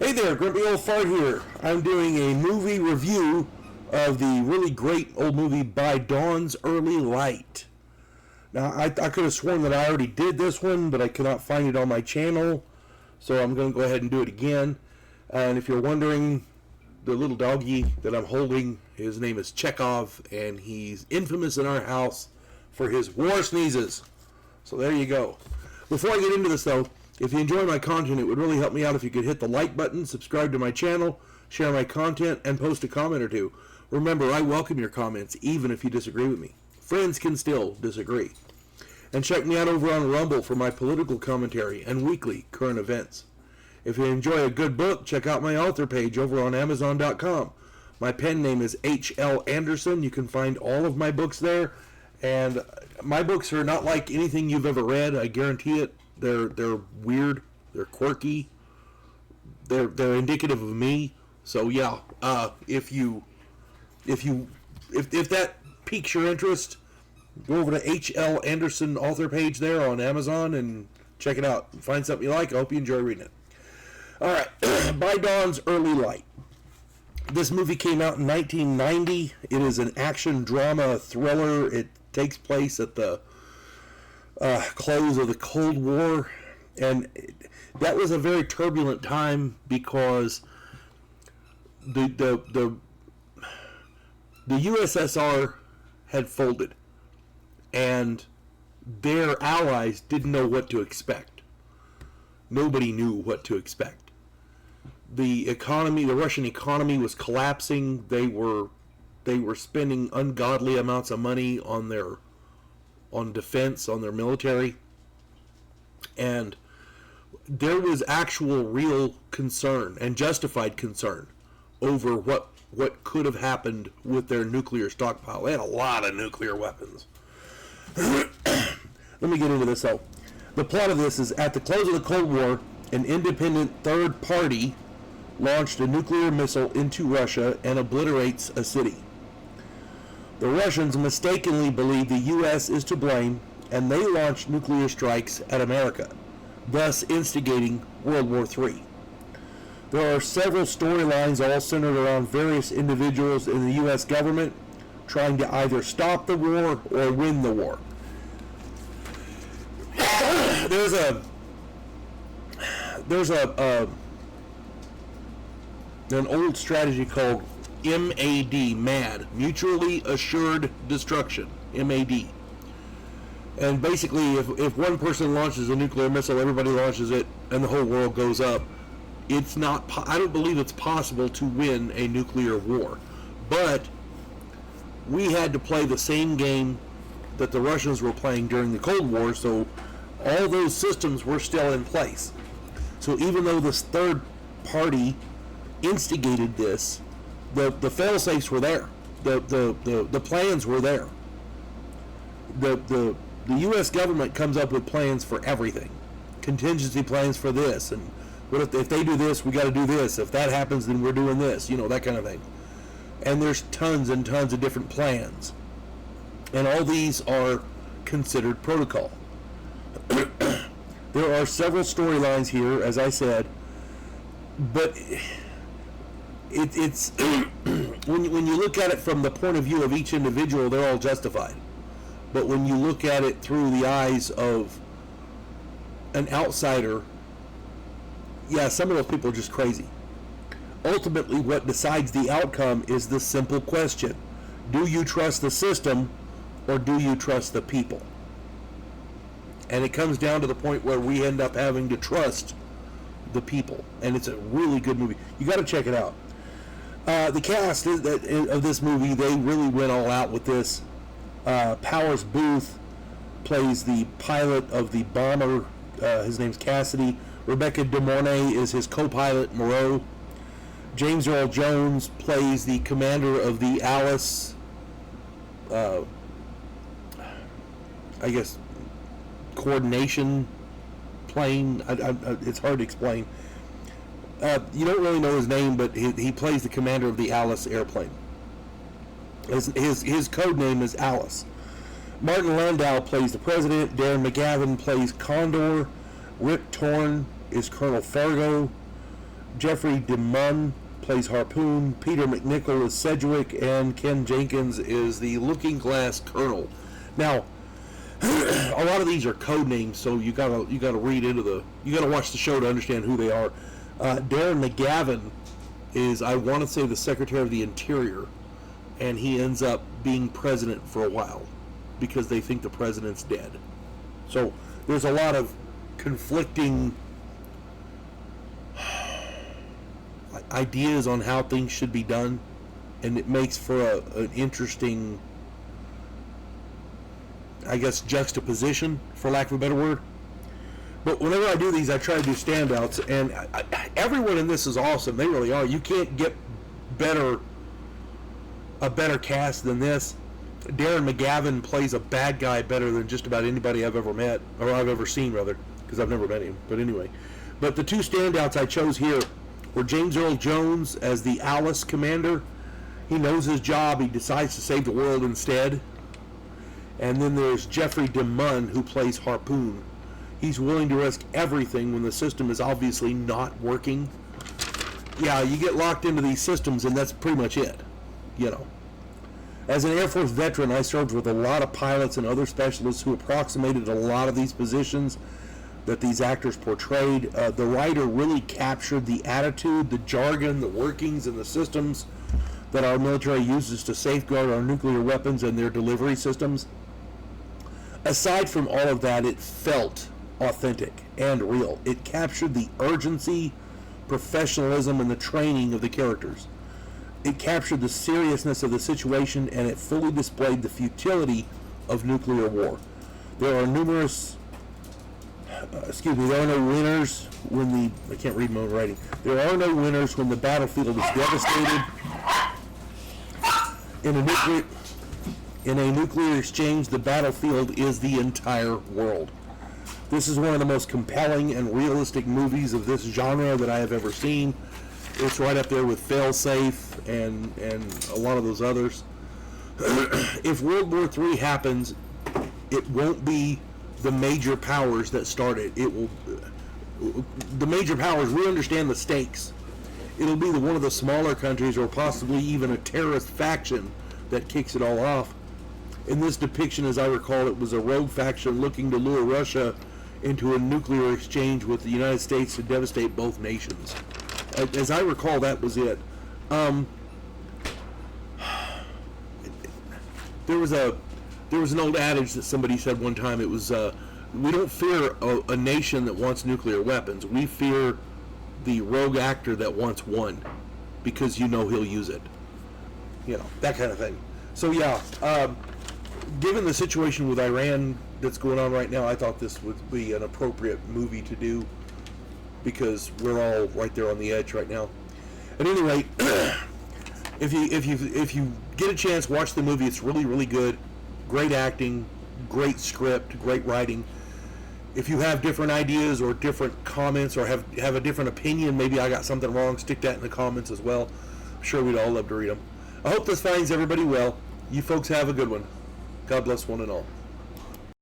Hey there, Grumpy Old Fart here. I'm doing a movie review of the really great old movie By Dawn's Early Light. Now, I could have sworn that I already did this one, but I cannot find it on my channel, so I'm going to go ahead and do it again. And if you're wondering, the little doggy that I'm holding, his name is Chekhov, and he's infamous in our house for his war sneezes. So there you go. Before I get into this, though, if you enjoy my content, it would really help me out if you could hit the like button, subscribe to my channel, share my content, and post a comment or two. Remember, I welcome your comments, even if you disagree with me. Friends can still disagree. And check me out over on Rumble for my political commentary and weekly current events. If you enjoy a good book, check out my author page over on Amazon.com. My pen name is H.L. Anderson. You can find all of my books there. And my books are not like anything you've ever read, I guarantee it. They're weird, they're quirky, they're indicative of me. So yeah, if that piques your interest, go over to H.L. Anderson author page there on Amazon and check it out. Find something you like. I hope you enjoy reading it. All right, By Dawn's Early Light. This movie came out in 1990. It is an action drama thriller. It takes place at the close of the Cold War, and that was a very turbulent time because the USSR had folded, and their allies didn't know what to expect. Nobody knew what to expect. The Russian economy was collapsing. They were spending ungodly amounts of money on defense, on their military, and there was actual real concern and justified concern over what could have happened with their nuclear stockpile. They had a lot of nuclear weapons. Let me get into this though. The plot of this is, at the close of the Cold War, an independent third party launched a nuclear missile into Russia and obliterates a city. The Russians mistakenly believe the U.S. is to blame, and they launch nuclear strikes at America, thus instigating World War III. There are several storylines all centered around various individuals in the U.S. government trying to either stop the war or win the war. There's an old strategy called MAD, MAD, Mutually Assured Destruction, MAD. And basically, if one person launches a nuclear missile, everybody launches it, and the whole world goes up. It's not. I don't believe it's possible to win a nuclear war. But we had to play the same game that the Russians were playing during the Cold War, so all those systems were still in place. So even though this third party instigated this, the fail-safes were there. The plans were there. The U.S. government comes up with plans for everything. Contingency plans for this, and what if they do this, we got to do this. If that happens, then we're doing this. That kind of thing. And there's tons and tons of different plans, and all these are considered protocol. There are several storylines here, as I said, but it's when you look at it from the point of view of each individual, they're all justified. But when you look at it through the eyes of an outsider, yeah, some of those people are just crazy. Ultimately, what decides the outcome is the simple question: do you trust the system, or do you trust the people? And it comes down to the point where we end up having to trust the people. And it's a really good movie. You got to check it out. The cast of this movie, they really went all out with this. Powers Booth plays the pilot of the bomber. His name's Cassidy. Rebecca De Mornay is his co-pilot, Moreau. James Earl Jones plays the commander of the Alice, I guess, coordination plane. It's hard to explain. You don't really know his name, but he plays the commander of the Alice airplane. His code name is Alice. Martin Landau plays the president. Darren McGavin plays Condor. Rip Torn is Colonel Fargo. Jeffrey DeMunn plays Harpoon. Peter McNichol is Sedgwick, and Ken Jenkins is the Looking Glass Colonel. Now, a lot of these are code names, so you gotta read into you gotta watch the show to understand who they are. Darren McGavin is, I want to say, the Secretary of the Interior, and he ends up being president for a while because they think the president's dead. So there's a lot of conflicting ideas on how things should be done, and it makes for an interesting, I guess, juxtaposition, for lack of a better word. But whenever I do these, I try to do standouts, and everyone in this is awesome. They really are. You can't get a better cast than this. Darren McGavin plays a bad guy better than just about anybody I've ever met, or I've ever seen, rather, because I've never met him. But anyway. But the two standouts I chose here were James Earl Jones as the Alice commander. He knows his job. He decides to save the world instead. And then there's Jeffrey DeMunn, who plays Harpoon. He's willing to risk everything when the system is obviously not working. Yeah, you get locked into these systems, and that's pretty much it. You know. As an Air Force veteran, I served with a lot of pilots and other specialists who approximated a lot of these positions that these actors portrayed. The writer really captured the attitude, the jargon, the workings, and the systems that our military uses to safeguard our nuclear weapons and their delivery systems. Aside from all of that, it felt authentic and real. It captured the urgency, professionalism, and the training of the characters. It captured the seriousness of the situation, and it fully displayed the futility of nuclear war. There are numerous there are no winners when I can't read my own writing. There are no winners when the battlefield is devastated. In a nuclear exchange, the battlefield is the entire world. This is one of the most compelling and realistic movies of this genre that I have ever seen. It's right up there with Failsafe and a lot of those others. If World War III happens, it won't be the major powers that started. The major powers, we understand the stakes. It'll be one of the smaller countries, or possibly even a terrorist faction, that kicks it all off. In this depiction, as I recall, it was a rogue faction looking to lure Russia into a nuclear exchange with the United States to devastate both nations. As I recall, that was it. There was an old adage that somebody said one time. It was, we don't fear a nation that wants nuclear weapons. We fear the rogue actor that wants one, because you know he'll use it. You know, that kind of thing. So yeah, given the situation with Iran that's going on right now, I thought this would be an appropriate movie to do, because we're all right there on the edge right now. At any rate, if you get a chance, watch the movie. It's really, really good. Great acting, great script, great writing. If you have different ideas or different comments, or have a different opinion, maybe I got something wrong, stick that in the comments as well. I'm sure we'd all love to read them. I hope this finds everybody well. You folks have a good one. God bless one and all.